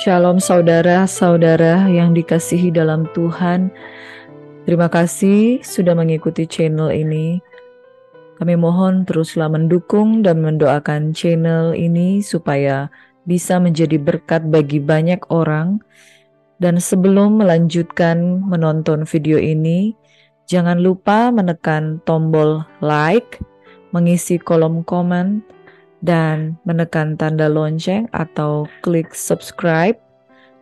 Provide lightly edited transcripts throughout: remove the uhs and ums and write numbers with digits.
Shalom saudara-saudara yang dikasihi dalam Tuhan. Terima kasih sudah mengikuti channel ini. Kami mohon teruslah mendukung dan mendoakan channel ini supaya bisa menjadi berkat bagi banyak orang. Dan sebelum melanjutkan menonton video ini, jangan lupa menekan tombol like, mengisi kolom komen, dan menekan tanda lonceng atau klik subscribe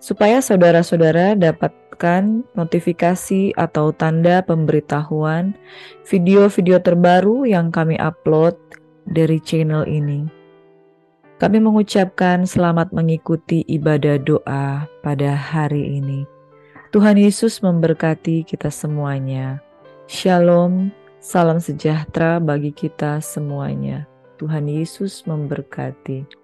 supaya saudara-saudara dapatkan notifikasi atau tanda pemberitahuan video-video terbaru yang kami upload dari channel ini. Kami mengucapkan selamat mengikuti ibadah doa pada hari ini. Tuhan Yesus memberkati kita semuanya. Shalom, salam sejahtera bagi kita semuanya. Tuhan Yesus memberkati.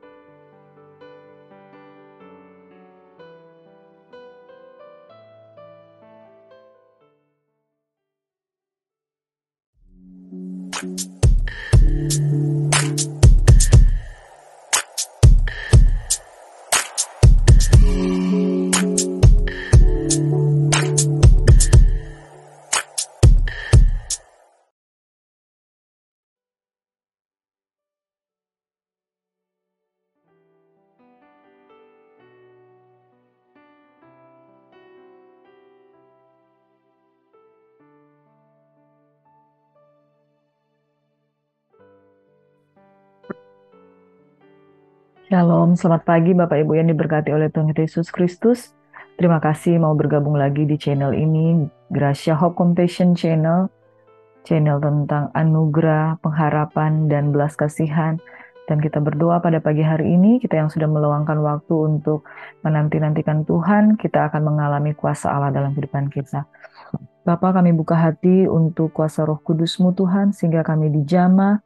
Shalom, selamat pagi Bapak Ibu yang diberkati oleh Tuhan Yesus Kristus. Terima kasih mau bergabung lagi di channel ini, Gracia Hope Compassion Channel tentang anugerah, pengharapan, dan belas kasihan. Dan kita berdoa pada pagi hari ini, kita yang sudah meluangkan waktu untuk menanti-nantikan Tuhan, kita akan mengalami kuasa Allah dalam kehidupan kita. Bapak, kami buka hati untuk kuasa Roh Kudus-Mu Tuhan, sehingga kami dijamah,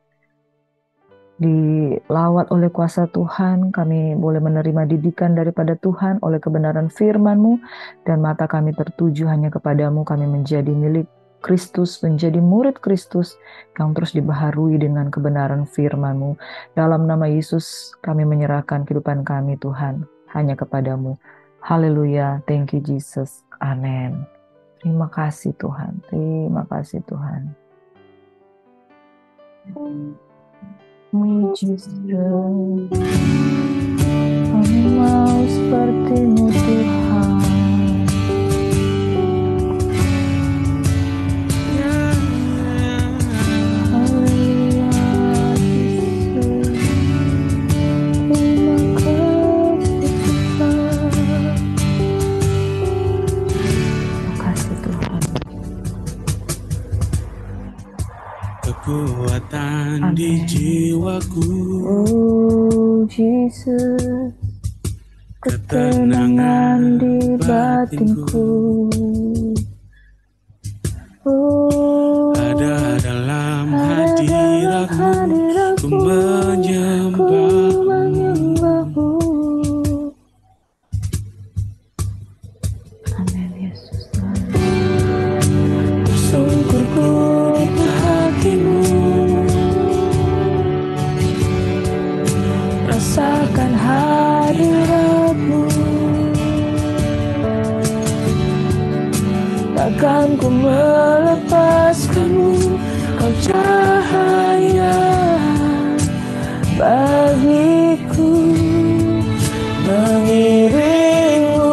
dilawat oleh kuasa Tuhan, kami boleh menerima didikan daripada Tuhan oleh kebenaran firman-Mu, dan mata kami tertuju hanya kepadamu. Kami menjadi milik Kristus, menjadi murid Kristus yang terus dibaharui dengan kebenaran firman-Mu. Dalam nama Yesus kami menyerahkan kehidupan kami Tuhan hanya kepadamu. Haleluya, thank you Jesus, amin. Terima kasih Tuhan, terima kasih Tuhan. Mujizat, kami mau seperti-Mu Tuhan. Haleluya, Yesus. Terima kasih Tuhan. Terima kasih Tuhan. Kekuatan di jiwaku, Oh Jesus, ketenangan di batinku. Oh, ada dalam hadirat-Mu, ku menyembah-Mu. Amin Yesus Tuhan. Bersyukurku kakimu, Rasakan hadirat-Mu, takkan ku melepaskan-Mu. Kau cahaya bagiku, mengiringmu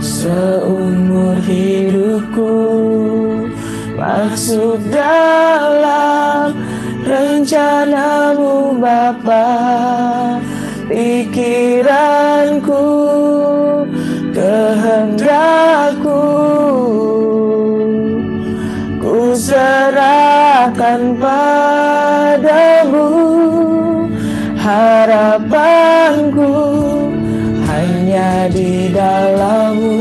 seumur hidupku, masuk dalam rencana-Mu Bapa. Pikiranku, kehendakku, ku serahkan padamu. Harapanku hanya di dalam-Mu,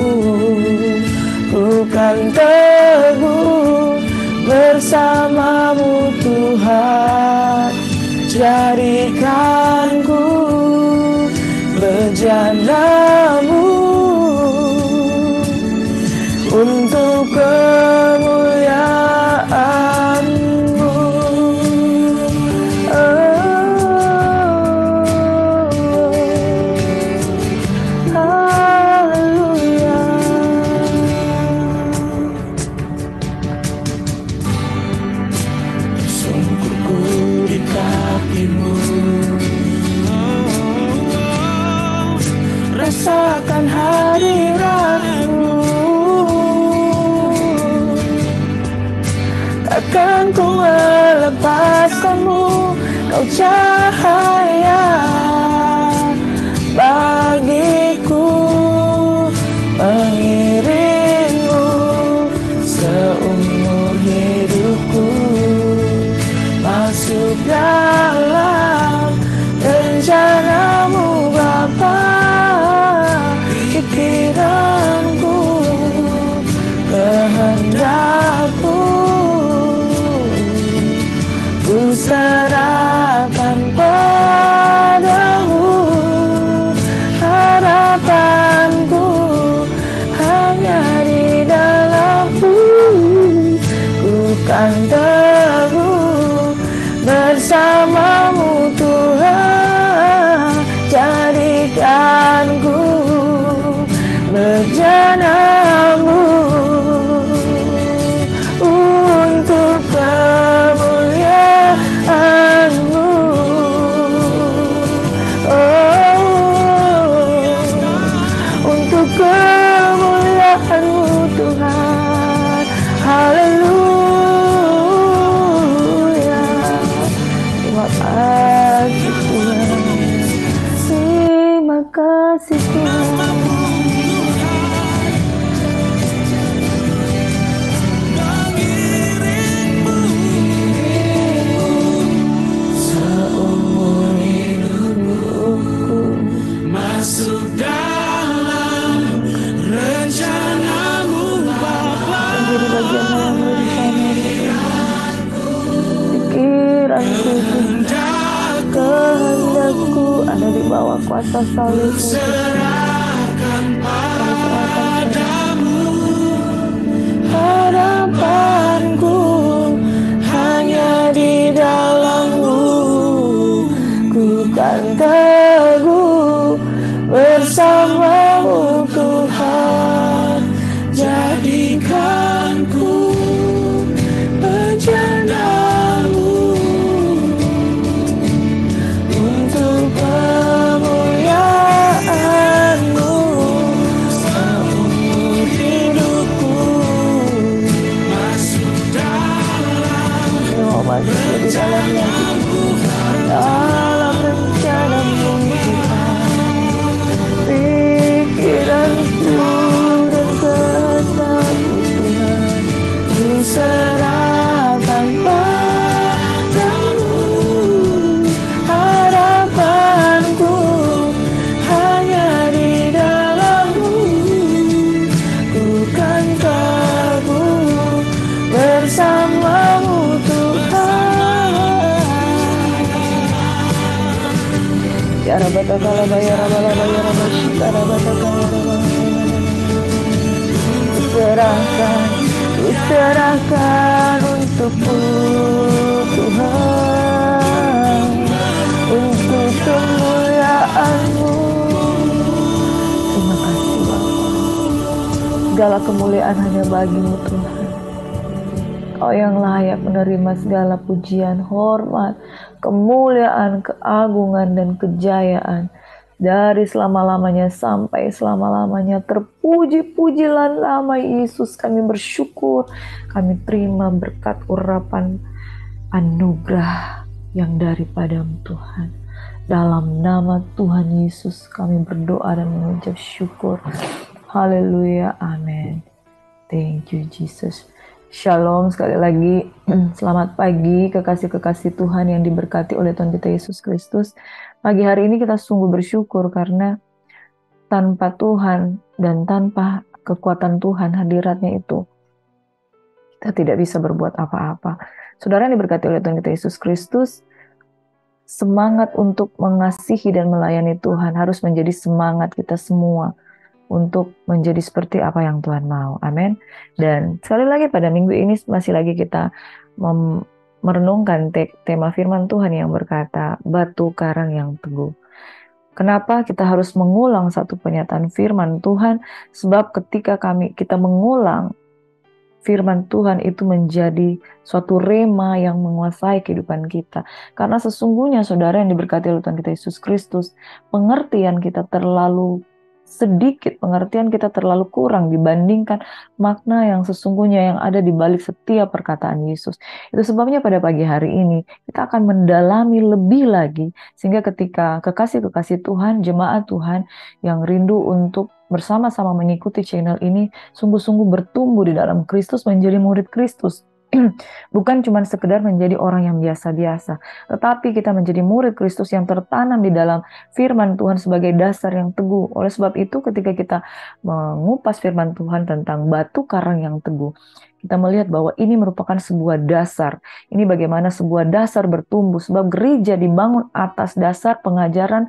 ku kan teguh bersama-Mu Tuhan. Jadikanku bejana-Mu untuk kemuliaan-Mu. Oh, rasakan hadirat-Mu. Takkan ku melepaskan-Mu, Kau cahaya bagiku, mengiring-Mu seumur hidupku, masuk dalam rencana-Mu Bapa. Pikiranku, kehendak-Ku, ku serahkan padamu. Harapanku hanya di dalam-Mu, ku kan teguh bersama-Mu Tuhan. Jadikanku bejana-Mu untuk kemuliaan-Mu. Untuk kemuliaan-Mu Tuhan. Haleluya. Terima kasih Tuhan. Terima kasih Tuhan. Seumur hidupku, Masuk dalam rencana-Mu Bapa. menjadi bagian dalam rencana-Mu. Pikiranku, kehendakku ada di bawah kuasa salib-Mu. Serahkan padamu. Harapanku hanya di dalam-Mu, ku kan teguh bersama-Mu Tuhan. Jadikanku bejana-Mu untuk kemuliaan-Mu seumur hidupku. Masuk dalam Mau masuk di dalamnya, dalam rencana-Mu Tuhan. Pikiranku dan kehendakku Tuhan, ku serahkan padamu. Harapanku hanya di dalam-Mu, ku kan teguh bersama-Mu Tuhan. Ya Rabbatakala ya Rabbalaba ya Rabbashika Rabbatakala. Kuserahkan untuk-Mu Tuhan, untuk kemuliaan-Mu. Terima kasih Bapa. Segala kemuliaan hanya bagi-Mu Tuhan. Kau yang layak menerima segala pujian, hormat, kemuliaan, keagungan, dan kejayaan. Dari selama-lamanya sampai selama-lamanya, terpuji-pujilah nama Yesus. Kami bersyukur, kami terima berkat urapan anugerah yang daripada-Mu Tuhan. Dalam nama Tuhan Yesus kami berdoa dan mengucap syukur. Haleluya, amin. Thank you Jesus. Shalom sekali lagi. Selamat pagi kekasih-kekasih Tuhan yang diberkati oleh Tuhan kita Yesus Kristus. Pagi hari ini kita sungguh bersyukur karena tanpa Tuhan dan tanpa kekuatan Tuhan, hadiratnya itu, kita tidak bisa berbuat apa-apa. Saudara yang diberkati oleh Tuhan kita Yesus Kristus, semangat untuk mengasihi dan melayani Tuhan harus menjadi semangat kita semua untuk menjadi seperti apa yang Tuhan mau. Amin. Dan sekali lagi pada minggu ini masih lagi kita merenungkan tema firman Tuhan yang berkata batu karang yang teguh. Kenapa kita harus mengulang satu pernyataan firman Tuhan? Sebab ketika kita mengulang firman Tuhan itu menjadi suatu rema yang menguasai kehidupan kita. Karena sesungguhnya saudara yang diberkati oleh Tuhan kita Yesus Kristus, pengertian kita terlalu sedikit, pengertian kita terlalu kurang dibandingkan makna yang sesungguhnya yang ada di balik setiap perkataan Yesus. Itu sebabnya pada pagi hari ini kita akan mendalami lebih lagi, sehingga ketika kekasih-kekasih Tuhan, jemaat Tuhan yang rindu untuk bersama-sama mengikuti channel ini, sungguh-sungguh bertumbuh di dalam Kristus, menjadi murid Kristus. Bukan cuma sekedar menjadi orang yang biasa-biasa, tetapi kita menjadi murid Kristus yang tertanam di dalam firman Tuhan sebagai dasar yang teguh. Oleh sebab itu, ketika kita mengupas firman Tuhan tentang batu karang yang teguh, kita melihat bahwa ini merupakan sebuah dasar. Ini bagaimana sebuah dasar bertumbuh, sebab gereja dibangun atas dasar pengajaran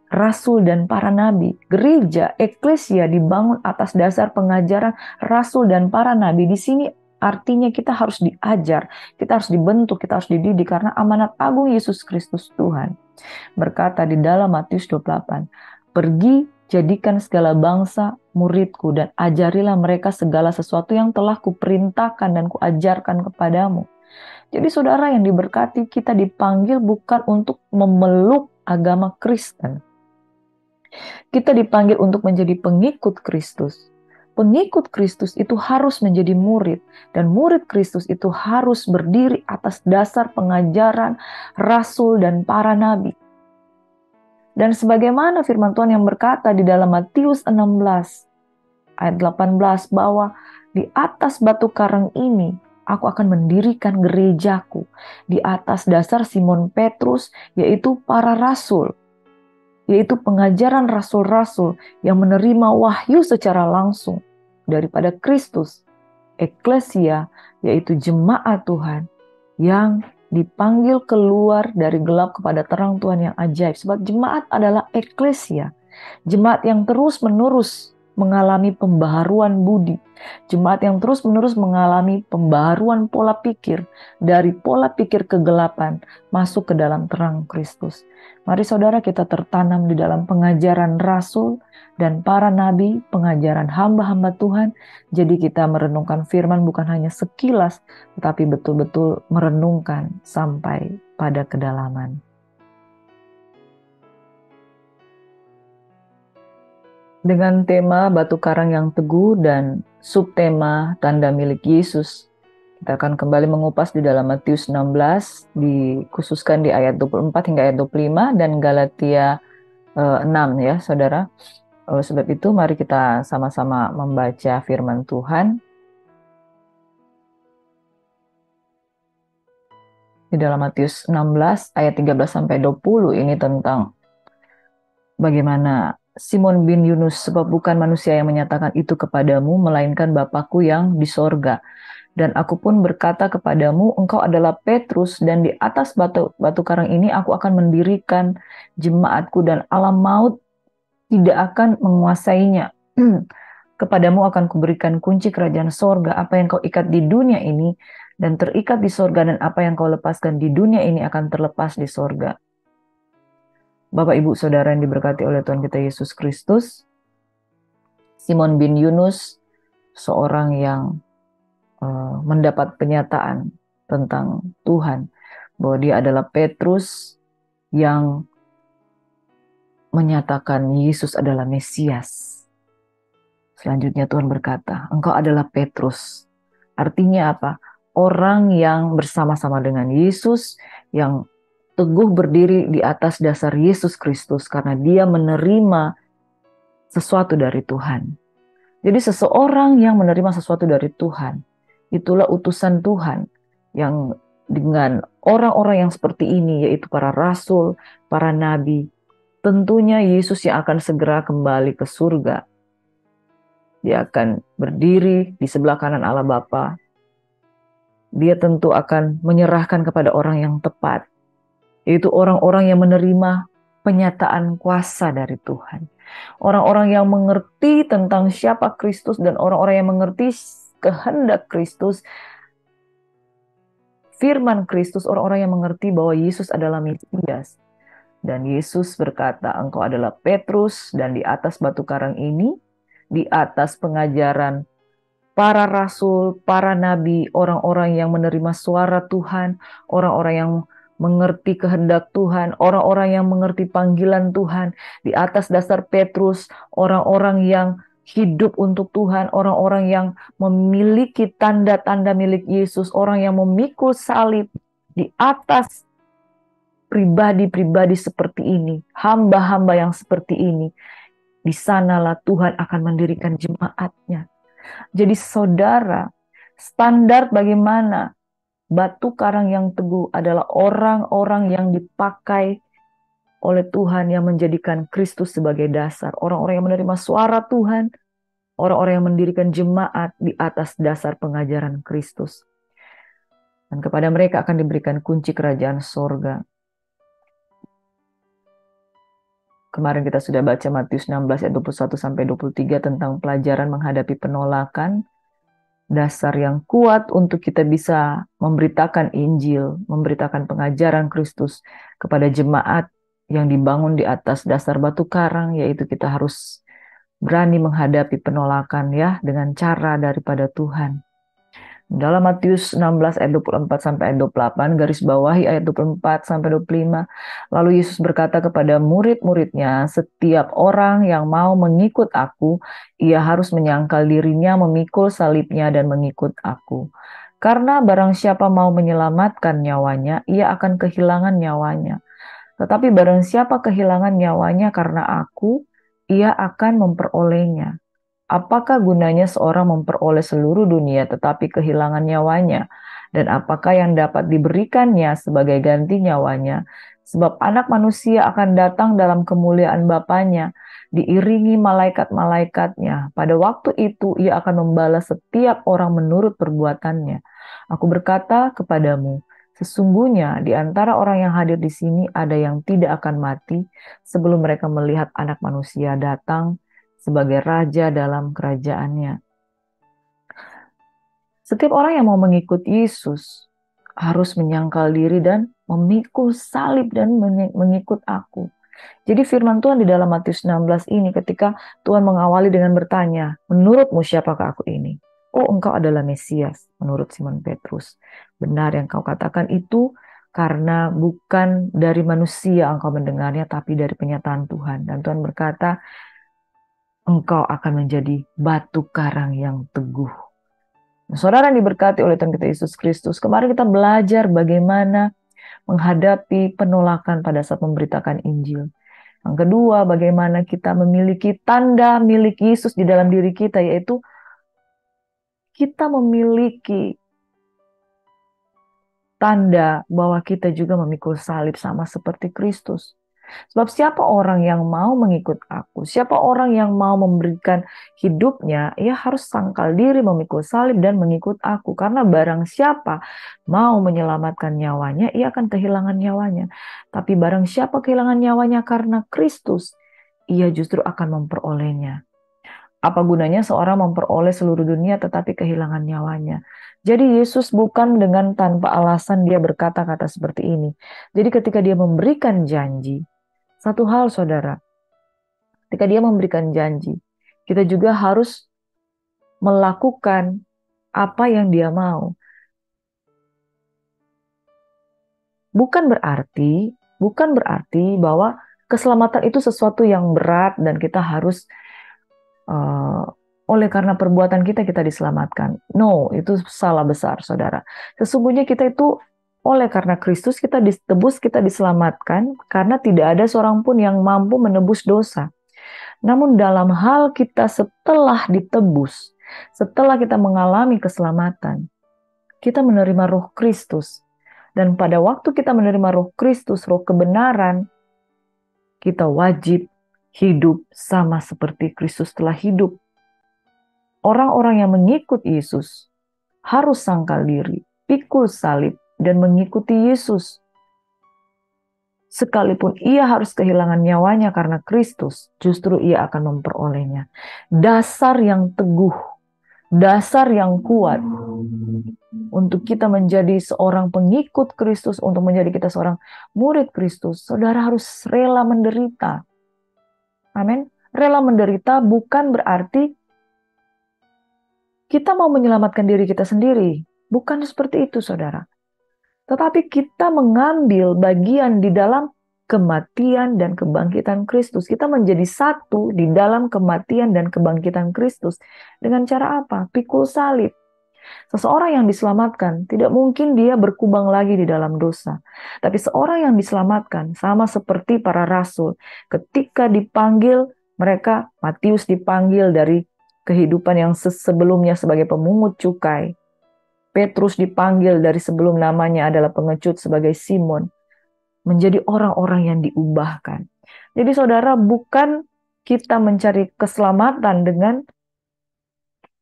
rasul dan para nabi. Gereja, eklesia dibangun atas dasar pengajaran rasul dan para nabi. Di sini artinya kita harus diajar, kita harus dibentuk, kita harus dididik, karena amanat agung Yesus Kristus Tuhan berkata di dalam Matius 28, "Pergi, jadikan segala bangsa muridku, dan ajarilah mereka segala sesuatu yang telah kuperintahkan dan kuajarkan kepadamu." Jadi saudara yang diberkati, kita dipanggil bukan untuk memeluk agama Kristen. Kita dipanggil untuk menjadi pengikut Kristus. Pengikut Kristus itu harus menjadi murid, dan murid Kristus itu harus berdiri atas dasar pengajaran rasul dan para nabi. Dan sebagaimana firman Tuhan yang berkata di dalam Matius 16 ayat 18 bahwa di atas batu karang ini aku akan mendirikan gerejaku, di atas dasar Simon Petrus, yaitu para rasul, yaitu pengajaran rasul-rasul yang menerima wahyu secara langsung daripada Kristus, eklesia, yaitu jemaat Tuhan yang dipanggil keluar dari gelap kepada terang Tuhan yang ajaib. Sebab jemaat adalah eklesia, jemaat yang terus-menerus mengalami pembaharuan budi, jemaat yang terus-menerus mengalami pembaharuan pola pikir, dari pola pikir kegelapan masuk ke dalam terang Kristus. Mari saudara, kita tertanam di dalam pengajaran rasul dan para nabi, pengajaran hamba-hamba Tuhan. Jadi kita merenungkan firman bukan hanya sekilas, tetapi betul-betul merenungkan sampai pada kedalaman. Dengan tema batu karang yang teguh dan subtema tanda milik Yesus, kita akan kembali mengupas di dalam Matius 16, dikhususkan di ayat 24 hingga ayat 25, dan Galatia 6 ya saudara. Oleh sebab itu mari kita sama-sama membaca firman Tuhan. Di dalam Matius 16 ayat 13-20 ini tentang bagaimana Simon bin Yunus, sebab bukan manusia yang menyatakan itu kepadamu, melainkan Bapakku yang di sorga. Dan aku pun berkata kepadamu, engkau adalah Petrus, dan di atas batu karang ini aku akan mendirikan jemaatku, dan alam maut tidak akan menguasainya. Kepadamu akan kuberikan kunci kerajaan sorga. Apa yang kau ikat di dunia ini dan terikat di sorga, dan apa yang kau lepaskan di dunia ini akan terlepas di sorga. Bapak, Ibu, Saudara yang diberkati oleh Tuhan kita Yesus Kristus, Simon bin Yunus, seorang yang mendapat penyataan tentang Tuhan, bahwa dia adalah Petrus yang menyatakan Yesus adalah Mesias. Selanjutnya Tuhan berkata, engkau adalah Petrus. Artinya apa? Orang yang bersama-sama dengan Yesus, yang teguh berdiri di atas dasar Yesus Kristus karena dia menerima sesuatu dari Tuhan. Jadi seseorang yang menerima sesuatu dari Tuhan, itulah utusan Tuhan, yang dengan orang-orang yang seperti ini, yaitu para rasul, para nabi, tentunya Yesus yang akan segera kembali ke surga. Dia akan berdiri di sebelah kanan Allah Bapa. Dia tentu akan menyerahkan kepada orang yang tepat, yaitu orang-orang yang menerima penyataan kuasa dari Tuhan. Orang-orang yang mengerti tentang siapa Kristus, dan orang-orang yang mengerti kehendak Kristus, firman Kristus, orang-orang yang mengerti bahwa Yesus adalah Mesias. Dan Yesus berkata, engkau adalah Petrus, dan di atas batu karang ini, di atas pengajaran para rasul, para nabi, orang-orang yang menerima suara Tuhan, orang-orang yang mengerti kehendak Tuhan, orang-orang yang mengerti panggilan Tuhan, di atas dasar Petrus, orang-orang yang hidup untuk Tuhan, orang-orang yang memiliki tanda-tanda milik Yesus, orang yang memikul salib di atas pribadi-pribadi seperti ini, hamba-hamba yang seperti ini. Di sanalah Tuhan akan mendirikan jemaatnya. Jadi saudara, standar bagaimana batu karang yang teguh adalah orang-orang yang dipakai oleh Tuhan yang menjadikan Kristus sebagai dasar. Orang-orang yang menerima suara Tuhan, orang-orang yang mendirikan jemaat di atas dasar pengajaran Kristus. Dan kepada mereka akan diberikan kunci kerajaan sorga. Kemarin kita sudah baca Matius 16 ayat 21 sampai 23 tentang pelajaran menghadapi penolakan, dasar yang kuat untuk kita bisa memberitakan Injil, memberitakan pengajaran Kristus kepada jemaat yang dibangun di atas dasar batu karang, yaitu kita harus berani menghadapi penolakan ya dengan cara daripada Tuhan. Dalam Matius 16 ayat 24 sampai ayat 28, garis bawahi ayat 24 sampai 25. Lalu Yesus berkata kepada murid-muridnya, setiap orang yang mau mengikut aku, ia harus menyangkal dirinya, memikul salibnya dan mengikut aku. Karena barang siapa mau menyelamatkan nyawanya, ia akan kehilangan nyawanya. Tetapi barang siapa kehilangan nyawanya karena aku, ia akan memperolehnya. Apakah gunanya seorang memperoleh seluruh dunia tetapi kehilangan nyawanya? Dan apakah yang dapat diberikannya sebagai ganti nyawanya? Sebab anak manusia akan datang dalam kemuliaan Bapanya, diiringi malaikat-malaikatnya. Pada waktu itu ia akan membalas setiap orang menurut perbuatannya. Aku berkata kepadamu, sesungguhnya di antara orang yang hadir di sini ada yang tidak akan mati sebelum mereka melihat anak manusia datang sebagai raja dalam kerajaannya. Setiap orang yang mau mengikut Yesus harus menyangkal diri dan memikul salib dan mengikut aku. Jadi firman Tuhan di dalam Matius 16 ini ketika Tuhan mengawali dengan bertanya, menurutmu siapakah aku ini? Oh, engkau adalah Mesias, menurut Simon Petrus. Benar yang kau katakan itu karena bukan dari manusia engkau mendengarnya, tapi dari penyataan Tuhan. Dan Tuhan berkata, engkau akan menjadi batu karang yang teguh. Nah, saudara yang diberkati oleh Tuhan kita Yesus Kristus, kemarin kita belajar bagaimana menghadapi penolakan pada saat memberitakan Injil. Yang kedua, bagaimana kita memiliki tanda milik Yesus di dalam diri kita, yaitu kita memiliki tanda bahwa kita juga memikul salib sama seperti Kristus. Sebab siapa orang yang mau mengikut aku, siapa orang yang mau memberikan hidupnya, ia harus sangkal diri, memikul salib dan mengikut aku. Karena barang siapa mau menyelamatkan nyawanya, ia akan kehilangan nyawanya. Tapi barang siapa kehilangan nyawanya karena Kristus, ia justru akan memperolehnya. Apa gunanya seorang memperoleh seluruh dunia tetapi kehilangan nyawanya? Jadi Yesus bukan dengan tanpa alasan dia berkata-kata seperti ini. Jadi ketika dia memberikan janji, satu hal saudara, ketika dia memberikan janji, kita juga harus melakukan apa yang dia mau. Bukan berarti bahwa keselamatan itu sesuatu yang berat dan kita harus oleh karena perbuatan kita diselamatkan. No, itu salah besar saudara. Sesungguhnya kita itu oleh karena Kristus kita ditebus, kita diselamatkan karena tidak ada seorang pun yang mampu menebus dosa. Namun dalam hal kita setelah ditebus, setelah kita mengalami keselamatan, kita menerima Roh Kristus. Dan pada waktu kita menerima Roh Kristus, Roh kebenaran, kita wajib hidup sama seperti Kristus telah hidup. Orang-orang yang mengikut Yesus harus sangkal diri, pikul salib, dan mengikuti Yesus. Sekalipun ia harus kehilangan nyawanya karena Kristus, justru ia akan memperolehnya. Dasar yang teguh, dasar yang kuat untuk kita menjadi seorang pengikut Kristus, untuk menjadi kita seorang murid Kristus, saudara harus rela menderita. Amin. Rela menderita bukan berarti kita mau menyelamatkan diri kita sendiri. Bukan seperti itu, saudara. tetapi kita mengambil bagian di dalam kematian dan kebangkitan Kristus. Kita menjadi satu di dalam kematian dan kebangkitan Kristus. Dengan cara apa? Pikul salib. Seseorang yang diselamatkan, tidak mungkin dia berkubang lagi di dalam dosa. Tapi seorang yang diselamatkan, sama seperti para rasul, ketika dipanggil, mereka, Matius dipanggil dari kehidupan yang sebelumnya sebagai pemungut cukai. Petrus dipanggil dari sebelum namanya adalah pengecut sebagai Simon. Menjadi orang-orang yang diubahkan. Jadi saudara, bukan kita mencari keselamatan dengan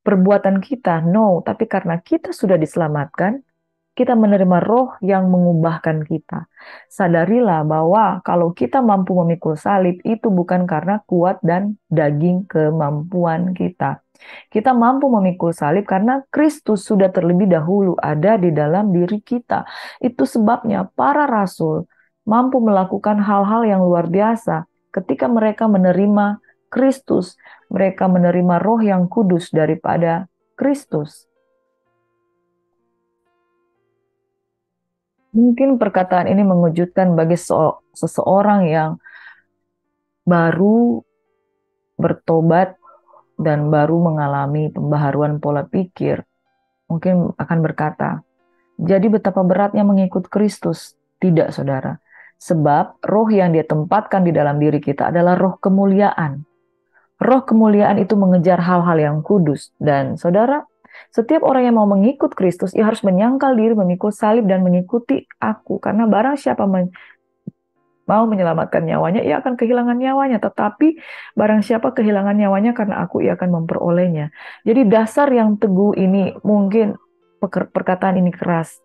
perbuatan kita, no. Tapi karena kita sudah diselamatkan, kita menerima roh yang mengubahkan kita. Sadarilah bahwa kalau kita mampu memikul salib, itu bukan karena kuat dan daging kemampuan kita. Kita mampu memikul salib karena Kristus sudah terlebih dahulu ada di dalam diri kita. Itu sebabnya para rasul mampu melakukan hal-hal yang luar biasa ketika mereka menerima Kristus. Mereka menerima roh yang kudus daripada Kristus. Mungkin perkataan ini mengejutkan bagi seseorang yang baru bertobat dan baru mengalami pembaharuan pola pikir. Mungkin akan berkata, jadi betapa beratnya mengikut Kristus. Tidak, saudara. Sebab roh yang dia tempatkan di dalam diri kita adalah roh kemuliaan. Roh kemuliaan itu mengejar hal-hal yang kudus. Dan saudara, setiap orang yang mau mengikut Kristus, ia harus menyangkal diri, memikul salib, dan mengikuti aku. Karena barang siapa mau menyelamatkan nyawanya, ia akan kehilangan nyawanya. Tetapi barang siapa kehilangan nyawanya karena aku, ia akan memperolehnya. Jadi dasar yang teguh ini, mungkin perkataan ini keras.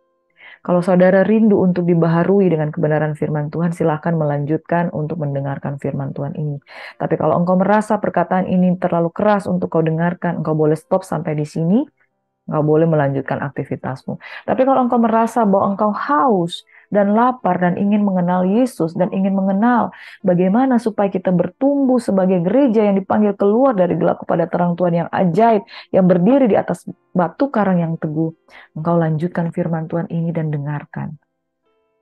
Kalau saudara rindu untuk dibaharui dengan kebenaran firman Tuhan, silahkan melanjutkan untuk mendengarkan firman Tuhan ini. Tapi kalau engkau merasa perkataan ini terlalu keras untuk kau dengarkan, engkau boleh stop sampai di sini. Engkau boleh melanjutkan aktivitasmu. Tapi kalau engkau merasa bahwa engkau haus dan lapar dan ingin mengenal Yesus dan ingin mengenal bagaimana supaya kita bertumbuh sebagai gereja yang dipanggil keluar dari gelap kepada terang Tuhan yang ajaib, yang berdiri di atas batu karang yang teguh, engkau lanjutkan firman Tuhan ini dan dengarkan.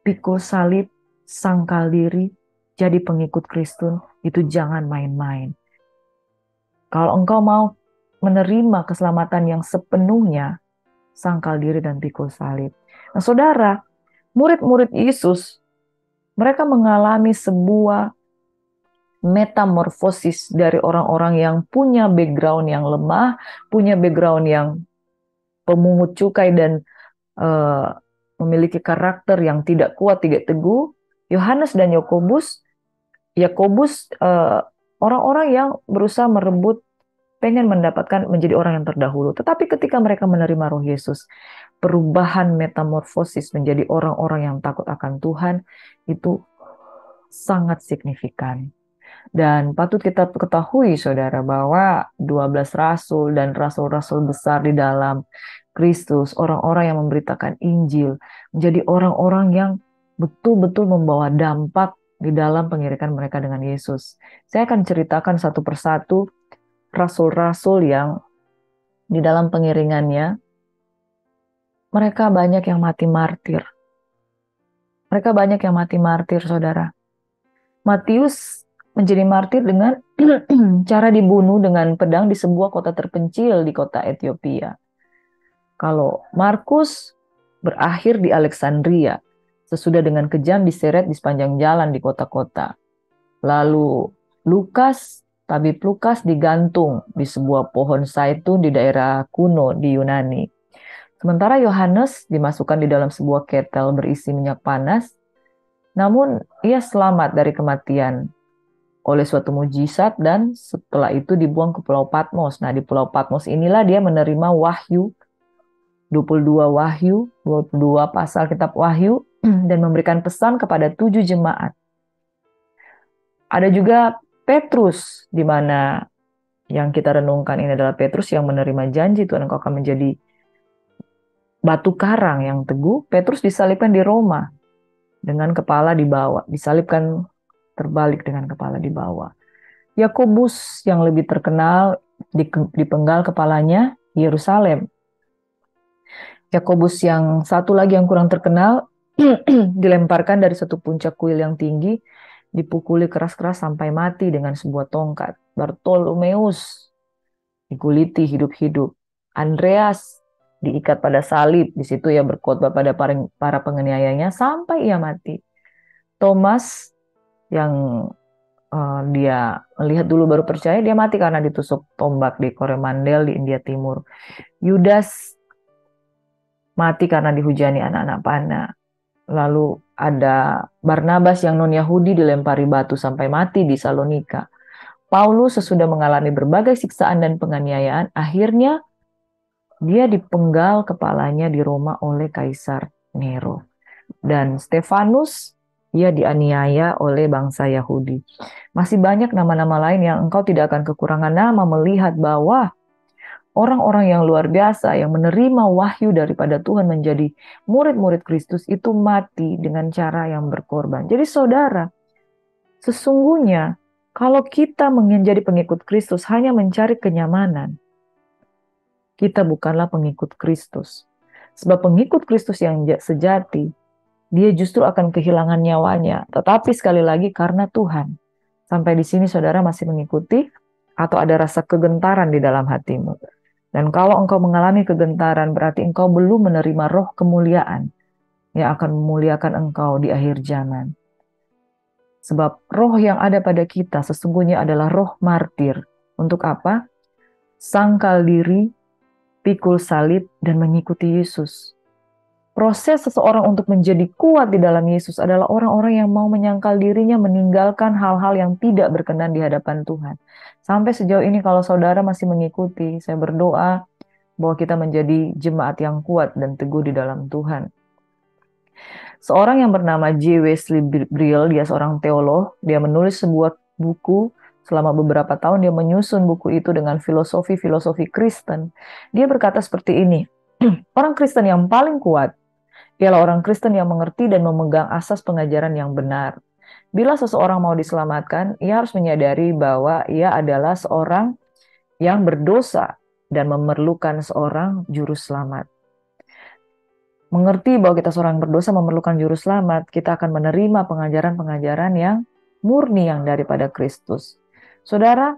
Pikul salib, sangkal diri, jadi pengikut Kristus, itu jangan main-main. Kalau engkau mau menerima keselamatan yang sepenuhnya, sangkal diri dan pikul salib. Nah saudara, murid-murid Yesus, mereka mengalami sebuah metamorfosis dari orang-orang yang punya background yang lemah, punya background yang pemungut cukai dan memiliki karakter yang tidak kuat, tidak teguh. Yohanes dan Yakobus, orang-orang yang berusaha merebut, pengen mendapatkan menjadi orang yang terdahulu. Tetapi ketika mereka menerima roh Yesus, perubahan metamorfosis menjadi orang-orang yang takut akan Tuhan itu sangat signifikan. Dan patut kita ketahui saudara bahwa 12 rasul dan rasul-rasul besar di dalam Kristus, orang-orang yang memberitakan Injil, menjadi orang-orang yang betul-betul membawa dampak di dalam pengirikan mereka dengan Yesus. Saya akan ceritakan satu persatu rasul-rasul yang di dalam pengiringannya, mereka banyak yang mati martir. Mereka banyak yang mati martir, saudara. Matius menjadi martir dengan cara dibunuh dengan pedang di sebuah kota terpencil di kota Ethiopia. Kalau Markus berakhir di Alexandria, sesudah dengan kejam diseret di sepanjang jalan di kota-kota. Lalu Lukas, tabib Lukas digantung di sebuah pohon zaitun di daerah kuno di Yunani. Sementara Yohanes dimasukkan di dalam sebuah ketel berisi minyak panas, namun ia selamat dari kematian oleh suatu mujizat dan setelah itu dibuang ke Pulau Patmos. Nah, di Pulau Patmos inilah dia menerima wahyu, 22 wahyu, 22 pasal kitab wahyu, dan memberikan pesan kepada 7 jemaat. Ada juga Petrus, di mana yang kita renungkan ini adalah Petrus yang menerima janji Tuhan, engkau akan menjadi batu karang yang teguh. Petrus disalibkan di Roma dengan kepala di bawah, disalibkan terbalik dengan kepala di bawah. Yakobus yang lebih terkenal dipenggal kepalanya Yerusalem. Yakobus yang satu lagi yang kurang terkenal dilemparkan dari satu puncak kuil yang tinggi, dipukuli keras-keras sampai mati dengan sebuah tongkat. Bartolomeus diguliti hidup-hidup. Andreas diikat pada salib, di situ ia berkhotbah pada para penganiayanya sampai ia mati. Thomas yang dia melihat dulu baru percaya, dia mati karena ditusuk tombak di Coromandel di India Timur. Yudas mati karena dihujani anak-anak panah. Lalu ada Barnabas yang non-Yahudi dilempari batu sampai mati di Salonika. Paulus sesudah mengalami berbagai siksaan dan penganiayaan, akhirnya dia dipenggal kepalanya di Roma oleh Kaisar Nero. Dan Stefanus, ia dianiaya oleh bangsa Yahudi. Masih banyak nama-nama lain yang engkau tidak akan kekurangan nama melihat bahwa orang-orang yang luar biasa yang menerima wahyu daripada Tuhan menjadi murid-murid Kristus itu mati dengan cara yang berkorban. Jadi saudara, sesungguhnya kalau kita menjadi pengikut Kristus hanya mencari kenyamanan, kita bukanlah pengikut Kristus. Sebab pengikut Kristus yang sejati, dia justru akan kehilangan nyawanya. Tetapi sekali lagi karena Tuhan. Sampai di sini saudara masih mengikuti atau ada rasa kegentaran di dalam hatimu. Dan kalau engkau mengalami kegentaran, berarti engkau belum menerima roh kemuliaan yang akan memuliakan engkau di akhir zaman. Sebab roh yang ada pada kita sesungguhnya adalah roh martir. Untuk apa? Sangkal diri, pikul salib, dan mengikuti Yesus. Proses seseorang untuk menjadi kuat di dalam Yesus adalah orang-orang yang mau menyangkal dirinya, meninggalkan hal-hal yang tidak berkenan di hadapan Tuhan. Sampai sejauh ini kalau saudara masih mengikuti, saya berdoa bahwa kita menjadi jemaat yang kuat dan teguh di dalam Tuhan. Seorang yang bernama J. Wesley Briel, dia seorang teolog, dia menulis sebuah buku. Selama beberapa tahun dia menyusun buku itu dengan filosofi-filosofi Kristen. Dia berkata seperti ini, orang Kristen yang paling kuat ialah orang Kristen yang mengerti dan memegang asas pengajaran yang benar. Bila seseorang mau diselamatkan, ia harus menyadari bahwa ia adalah seorang yang berdosa dan memerlukan seorang juru selamat. Mengerti bahwa kita seorang berdosa memerlukan juru selamat, kita akan menerima pengajaran-pengajaran yang murni yang daripada Kristus. Saudara,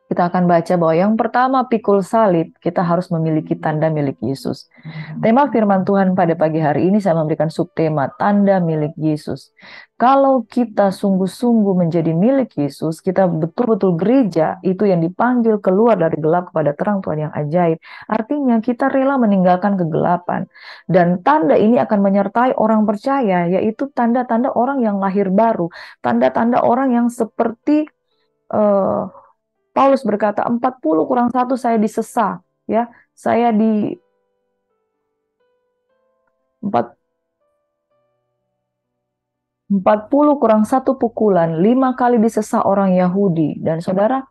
kita akan baca bahwa yang pertama pikul salib, kita harus memiliki tanda milik Yesus. Tema firman Tuhan pada pagi hari ini saya memberikan subtema tanda milik Yesus. Kalau kita sungguh-sungguh menjadi milik Yesus, kita betul-betul gereja itu yang dipanggil keluar dari gelap kepada terang Tuhan yang ajaib. Artinya kita rela meninggalkan kegelapan. Dan tanda ini akan menyertai orang percaya, yaitu tanda-tanda orang yang lahir baru. Tanda-tanda orang yang seperti Paulus berkata 40 kurang 1 saya disesa, ya. Saya di 40 kurang 1 pukulan, 5 kali disesa orang Yahudi. Dan saudara,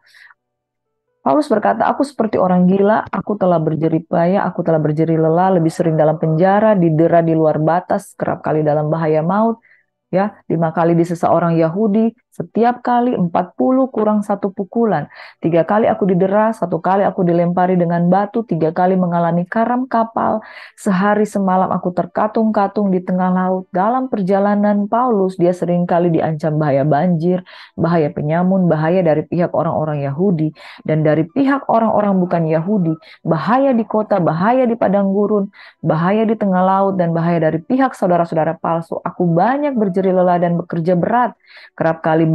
Paulus berkata, aku seperti orang gila, aku telah berjerih payah, aku telah berjerih lelah, lebih sering dalam penjara, didera di luar batas, kerap kali dalam bahaya maut. Ya, 5 kali disesa orang Yahudi, setiap kali 40 kurang 1 pukulan. 3 kali aku didera, 1 kali aku dilempari dengan batu, 3 kali mengalami karam kapal, sehari semalam aku terkatung-katung di tengah laut. Dalam perjalanan Paulus, dia sering kali diancam bahaya banjir, bahaya penyamun, bahaya dari pihak orang-orang Yahudi, dan dari pihak orang-orang bukan Yahudi, bahaya di kota, bahaya di padang gurun, bahaya di tengah laut, dan bahaya dari pihak saudara-saudara palsu. Aku banyak berjerih lelah dan bekerja berat. Kerap kali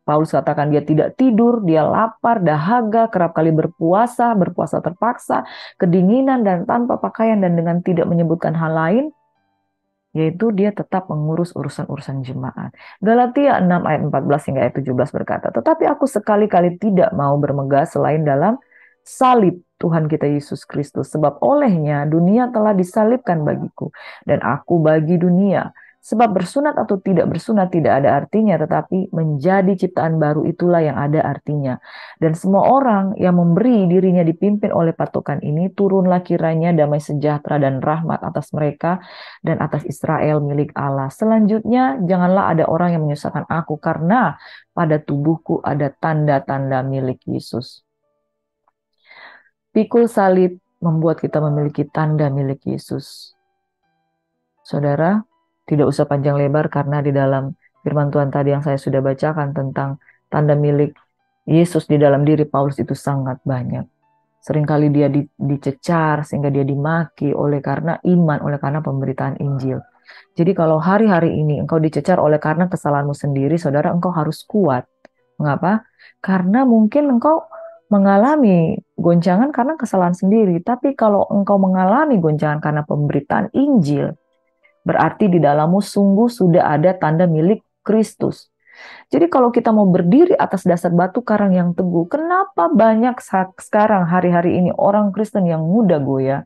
Paulus katakan dia tidak tidur, dia lapar, dahaga, kerap kali berpuasa terpaksa, kedinginan dan tanpa pakaian dan dengan tidak menyebutkan hal lain, yaitu dia tetap mengurus urusan-urusan jemaat. Galatia 6 ayat 14 hingga ayat 17 berkata, tetapi aku sekali-kali tidak mau bermegah selain dalam salib Tuhan kita Yesus Kristus, sebab olehnya dunia telah disalibkan bagiku, dan aku bagi dunia. Sebab bersunat atau tidak bersunat tidak ada artinya, tetapi menjadi ciptaan baru itulah yang ada artinya. Dan semua orang yang memberi dirinya dipimpin oleh patokan ini, turunlah kiranya damai sejahtera dan rahmat atas mereka dan atas Israel milik Allah. Selanjutnya, janganlah ada orang yang menyusahkan aku, karena pada tubuhku ada tanda-tanda milik Yesus. Pikul salib membuat kita memiliki tanda milik Yesus. Saudara, tidak usah panjang lebar karena di dalam firman Tuhan tadi yang saya sudah bacakan tentang tanda milik Yesus di dalam diri Paulus itu sangat banyak. Seringkali dia dicecar sehingga dia dimaki oleh karena iman, oleh karena pemberitaan Injil. Jadi kalau hari-hari ini engkau dicecar oleh karena kesalahanmu sendiri, saudara, engkau harus kuat. Mengapa? Karena mungkin engkau mengalami goncangan karena kesalahan sendiri. Tapi kalau engkau mengalami goncangan karena pemberitaan Injil, berarti di dalammu sungguh sudah ada tanda milik Kristus. Jadi kalau kita mau berdiri atas dasar batu karang yang teguh, kenapa banyak sekarang hari-hari ini orang Kristen yang mudah goyah?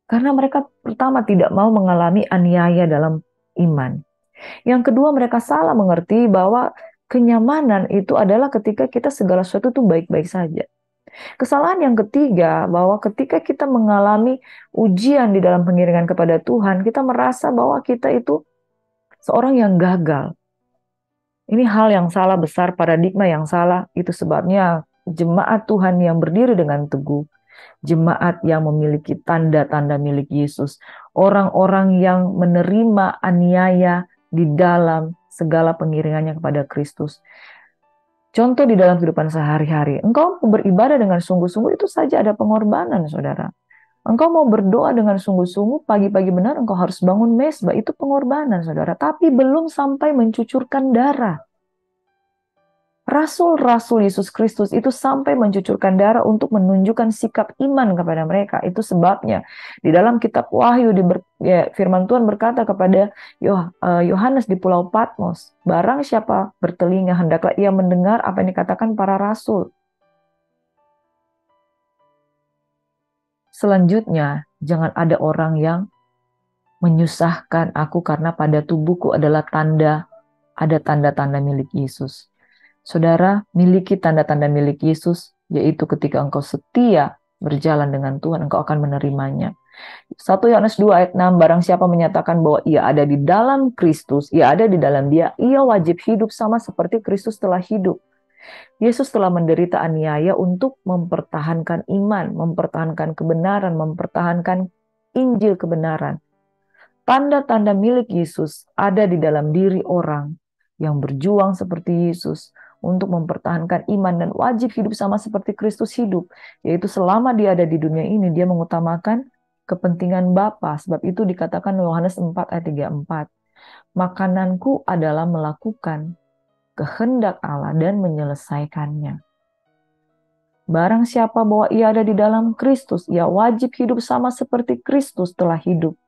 Karena mereka pertama tidak mau mengalami aniaya dalam iman. Yang kedua, mereka salah mengerti bahwa kenyamanan itu adalah ketika kita segala sesuatu itu baik-baik saja. Kesalahan yang ketiga, bahwa ketika kita mengalami ujian di dalam pengiringan kepada Tuhan, kita merasa bahwa kita itu seorang yang gagal. Ini hal yang salah besar, paradigma yang salah. Itu sebabnya jemaat Tuhan yang berdiri dengan teguh, jemaat yang memiliki tanda-tanda milik Yesus, orang-orang yang menerima aniaya di dalam segala pengiringannya kepada Kristus. Contoh di dalam kehidupan sehari-hari, engkau beribadah dengan sungguh-sungguh itu saja ada pengorbanan, saudara. Engkau mau berdoa dengan sungguh-sungguh, pagi-pagi benar engkau harus bangun mesbah, itu pengorbanan, saudara. Tapi belum sampai mencucurkan darah. Rasul-rasul Yesus Kristus itu sampai mencucurkan darah untuk menunjukkan sikap iman kepada mereka. Itu sebabnya di dalam kitab Wahyu firman Tuhan berkata kepada Yohanes di Pulau Patmos, barang siapa bertelinga hendaklah ia mendengar apa yang dikatakan para rasul. Selanjutnya, jangan ada orang yang menyusahkan aku karena pada tubuhku adalah ada tanda-tanda milik Yesus. Saudara, miliki tanda-tanda milik Yesus, yaitu ketika engkau setia berjalan dengan Tuhan, engkau akan menerimanya. 1 Yohanes 2 ayat 6, barang siapa menyatakan bahwa ia ada di dalam Kristus, ia ada di dalam dia, ia wajib hidup sama seperti Kristus telah hidup. Yesus telah menderita aniaya untuk mempertahankan iman, mempertahankan kebenaran, mempertahankan Injil kebenaran. Tanda-tanda milik Yesus ada di dalam diri orang yang berjuang seperti Yesus untuk mempertahankan iman dan wajib hidup sama seperti Kristus hidup. Yaitu selama dia ada di dunia ini, dia mengutamakan kepentingan Bapa. Sebab itu dikatakan Yohanes 4 ayat 34. Makananku adalah melakukan kehendak Allah dan menyelesaikannya. Barang siapa bahwa ia ada di dalam Kristus, ia wajib hidup sama seperti Kristus telah hidup.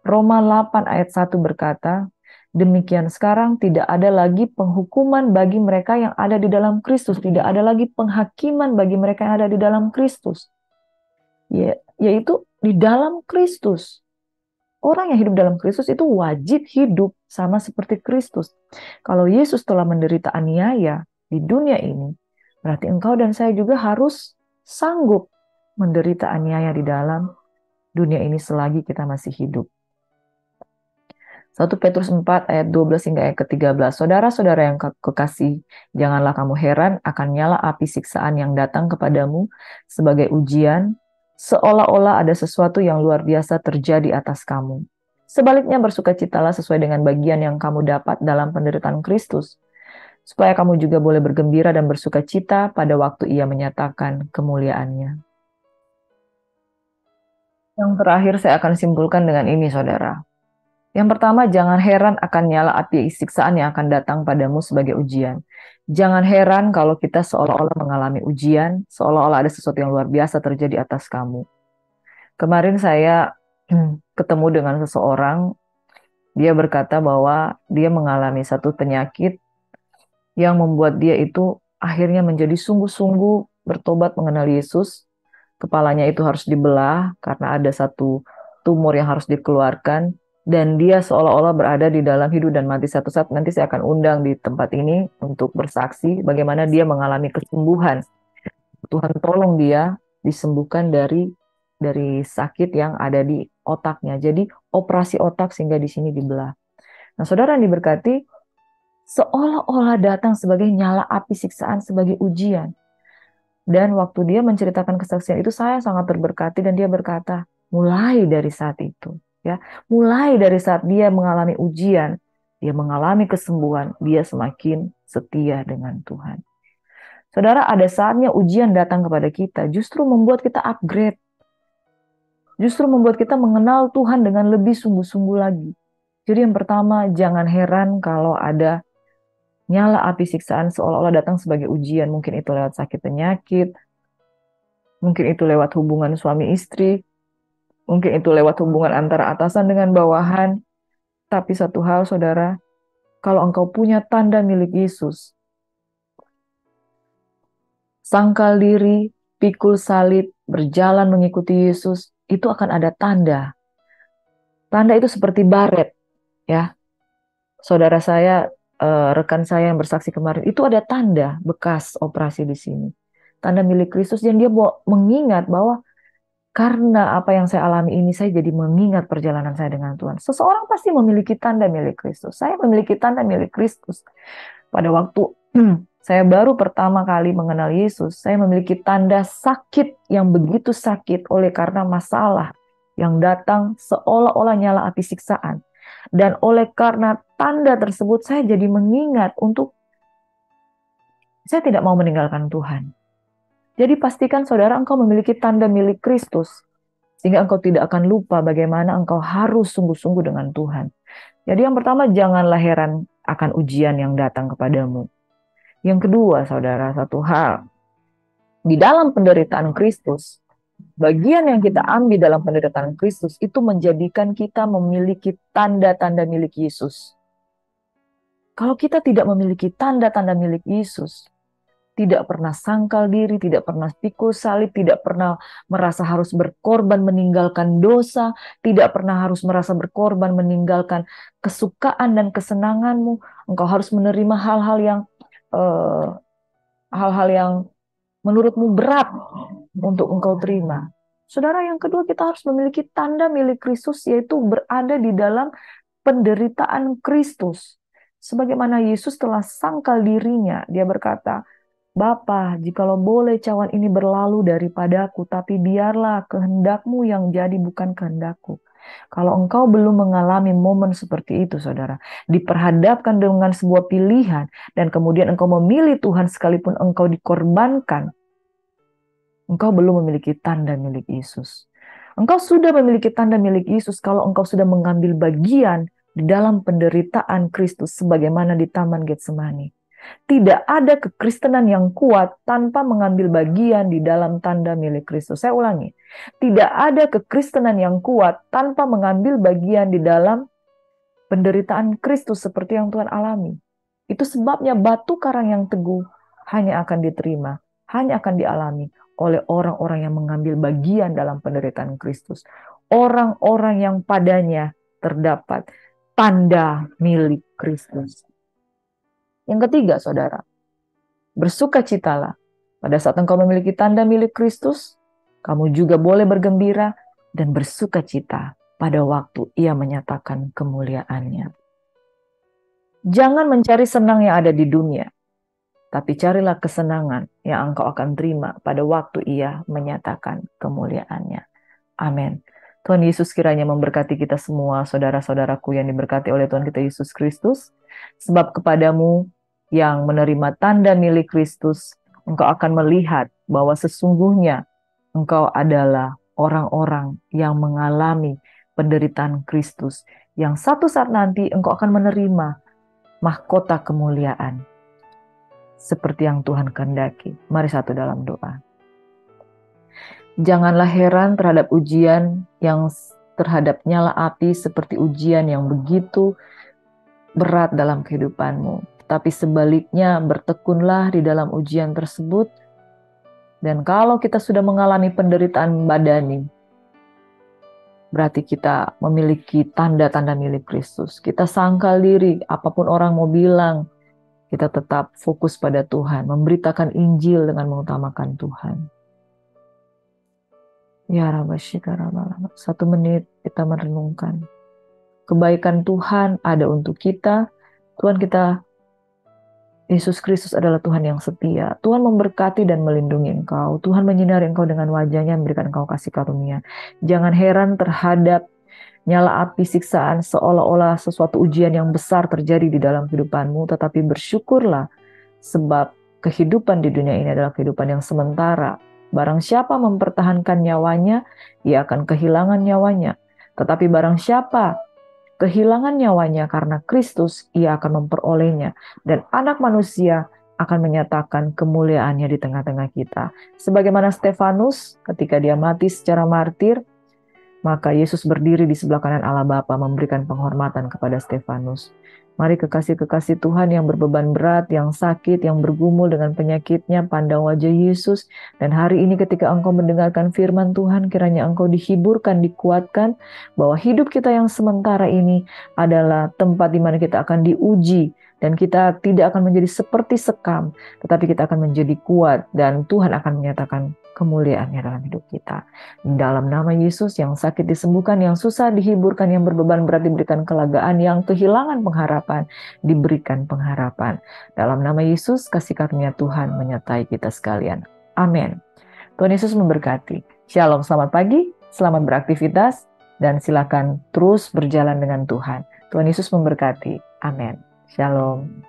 Roma 8 ayat 1 berkata, demikian sekarang tidak ada lagi penghukuman bagi mereka yang ada di dalam Kristus. Tidak ada lagi penghakiman bagi mereka yang ada di dalam Kristus. Yaitu di dalam Kristus. Orang yang hidup dalam Kristus itu wajib hidup sama seperti Kristus. Kalau Yesus telah menderita aniaya di dunia ini, berarti engkau dan saya juga harus sanggup menderita aniaya di dalam dunia ini selagi kita masih hidup. 1 Petrus 4 ayat 12 hingga ayat ke-13. Saudara-saudara yang kekasih, janganlah kamu heran akan nyala api siksaan yang datang kepadamu sebagai ujian, seolah-olah ada sesuatu yang luar biasa terjadi atas kamu. Sebaliknya bersukacitalah sesuai dengan bagian yang kamu dapat dalam penderitaan Kristus, supaya kamu juga boleh bergembira dan bersukacita pada waktu ia menyatakan kemuliaannya. Yang terakhir saya akan simpulkan dengan ini, saudara. Yang pertama, jangan heran akan nyala api siksaan yang akan datang padamu sebagai ujian. Jangan heran kalau kita seolah-olah mengalami ujian, seolah-olah ada sesuatu yang luar biasa terjadi atas kamu. Kemarin saya ketemu dengan seseorang, dia berkata bahwa dia mengalami satu penyakit yang membuat dia itu akhirnya menjadi sungguh-sungguh bertobat mengenal Yesus. Kepalanya itu harus dibelah karena ada satu tumor yang harus dikeluarkan. Dan dia seolah-olah berada di dalam hidup dan mati satu saat. Nanti saya akan undang di tempat ini untuk bersaksi bagaimana dia mengalami kesembuhan. Tuhan tolong dia disembuhkan dari sakit yang ada di otaknya. Jadi operasi otak sehingga di sini dibelah. Nah, saudara yang diberkati, seolah-olah datang sebagai nyala api siksaan, sebagai ujian. Dan waktu dia menceritakan kesaksian itu, saya sangat terberkati dan dia berkata, mulai dari saat itu, Ya, mulai dari saat dia mengalami ujian, dia mengalami kesembuhan, dia semakin setia dengan Tuhan. Saudara, ada saatnya ujian datang kepada kita, justru membuat kita upgrade. Justru membuat kita mengenal Tuhan dengan lebih sungguh-sungguh lagi. Jadi yang pertama, jangan heran kalau ada nyala api siksaan seolah-olah datang sebagai ujian. Mungkin itu lewat sakit penyakit, mungkin itu lewat hubungan suami istri, mungkin itu lewat hubungan antara atasan dengan bawahan. Tapi satu hal saudara, kalau engkau punya tanda milik Yesus, sangkal diri, pikul salib, berjalan mengikuti Yesus, itu akan ada tanda. Tanda itu seperti baret, ya. Saudara saya, rekan saya yang bersaksi kemarin, itu ada tanda bekas operasi di sini. Tanda milik Kristus, dan dia mengingat bahwa karena apa yang saya alami ini, saya jadi mengingat perjalanan saya dengan Tuhan. Seseorang pasti memiliki tanda milik Kristus. Saya memiliki tanda milik Kristus. Pada waktu saya baru pertama kali mengenal Yesus, saya memiliki tanda sakit yang begitu sakit oleh karena masalah yang datang seolah-olah nyala api siksaan. Dan oleh karena tanda tersebut, saya jadi mengingat untuk saya tidak mau meninggalkan Tuhan. Jadi pastikan saudara engkau memiliki tanda milik Kristus, sehingga engkau tidak akan lupa bagaimana engkau harus sungguh-sungguh dengan Tuhan. Jadi yang pertama, janganlah heran akan ujian yang datang kepadamu. Yang kedua, saudara, satu hal. Di dalam penderitaan Kristus, bagian yang kita ambil dalam penderitaan Kristus itu menjadikan kita memiliki tanda-tanda milik Yesus. Kalau kita tidak memiliki tanda-tanda milik Yesus, tidak pernah sangkal diri, tidak pernah pikul salib, tidak pernah merasa harus berkorban meninggalkan dosa, tidak pernah harus merasa berkorban meninggalkan kesukaan dan kesenanganmu. Engkau harus menerima hal-hal yang menurutmu berat untuk engkau terima. Saudara, yang kedua, kita harus memiliki tanda milik Kristus, yaitu berada di dalam penderitaan Kristus. Sebagaimana Yesus telah sangkal dirinya, dia berkata, Bapa, jikalau boleh cawan ini berlalu daripadaku, tapi biarlah kehendakmu yang jadi, bukan kehendakku. Kalau engkau belum mengalami momen seperti itu, saudara, diperhadapkan dengan sebuah pilihan, dan kemudian engkau memilih Tuhan sekalipun engkau dikorbankan, engkau belum memiliki tanda milik Yesus. Engkau sudah memiliki tanda milik Yesus kalau engkau sudah mengambil bagian di dalam penderitaan Kristus sebagaimana di Taman Getsemani. Tidak ada kekristenan yang kuat tanpa mengambil bagian di dalam tanda milik Kristus. Saya ulangi. Tidak ada kekristenan yang kuat tanpa mengambil bagian di dalam penderitaan Kristus seperti yang Tuhan alami. Itu sebabnya batu karang yang teguh hanya akan diterima, hanya akan dialami oleh orang-orang yang mengambil bagian dalam penderitaan Kristus. Orang-orang yang padanya terdapat tanda milik Kristus. Yang ketiga, saudara, bersukacitalah. Pada saat engkau memiliki tanda milik Kristus, kamu juga boleh bergembira dan bersukacita pada waktu Ia menyatakan kemuliaannya. Jangan mencari senang yang ada di dunia, tapi carilah kesenangan yang engkau akan terima pada waktu Ia menyatakan kemuliaannya. Amin. Tuhan Yesus kiranya memberkati kita semua, saudara-saudaraku yang diberkati oleh Tuhan kita Yesus Kristus. Sebab kepadamu yang menerima tanda milik Kristus, engkau akan melihat bahwa sesungguhnya engkau adalah orang-orang yang mengalami penderitaan Kristus, yang satu saat nanti engkau akan menerima mahkota kemuliaan seperti yang Tuhan kehendaki. Mari satu dalam doa. Janganlah heran terhadap ujian yang terhadap nyala api seperti ujian yang begitu berat dalam kehidupanmu. Tapi sebaliknya bertekunlah di dalam ujian tersebut. Dan kalau kita sudah mengalami penderitaan badani, berarti kita memiliki tanda-tanda milik Kristus. Kita sangkal diri, apapun orang mau bilang, kita tetap fokus pada Tuhan, memberitakan Injil dengan mengutamakan Tuhan. Ya Rabbi, 1 menit kita merenungkan. Kebaikan Tuhan ada untuk kita. Tuhan kita, Yesus Kristus adalah Tuhan yang setia. Tuhan memberkati dan melindungi engkau. Tuhan menyinari engkau dengan wajahnya, memberikan engkau kasih karunia. Jangan heran terhadap nyala api siksaan seolah-olah sesuatu ujian yang besar terjadi di dalam kehidupanmu, tetapi bersyukurlah sebab kehidupan di dunia ini adalah kehidupan yang sementara. Barang siapa mempertahankan nyawanya, ia akan kehilangan nyawanya. Tetapi barang siapa kehilangan nyawanya karena Kristus, ia akan memperolehnya. Dan anak manusia akan menyatakan kemuliaannya di tengah-tengah kita. Sebagaimana Stefanus ketika dia mati secara martir, maka Yesus berdiri di sebelah kanan Allah Bapa memberikan penghormatan kepada Stefanus. Mari kekasih-kekasih Tuhan yang berbeban berat, yang sakit, yang bergumul dengan penyakitnya, pandang wajah Yesus. Dan hari ini ketika engkau mendengarkan firman Tuhan, kiranya engkau dihiburkan, dikuatkan, bahwa hidup kita yang sementara ini adalah tempat di mana kita akan diuji. Dan kita tidak akan menjadi seperti sekam, tetapi kita akan menjadi kuat. Dan Tuhan akan menyatakan kemuliaannya dalam hidup kita. Dalam nama Yesus, yang sakit disembuhkan, yang susah dihiburkan, yang berbeban berat diberikan kelegaan, yang kehilangan pengharapan diberikan pengharapan. Dalam nama Yesus, kasih karunia Tuhan menyertai kita sekalian. Amin. Tuhan Yesus memberkati. Shalom, selamat pagi, selamat beraktivitas, dan silakan terus berjalan dengan Tuhan. Tuhan Yesus memberkati. Amin. Shalom.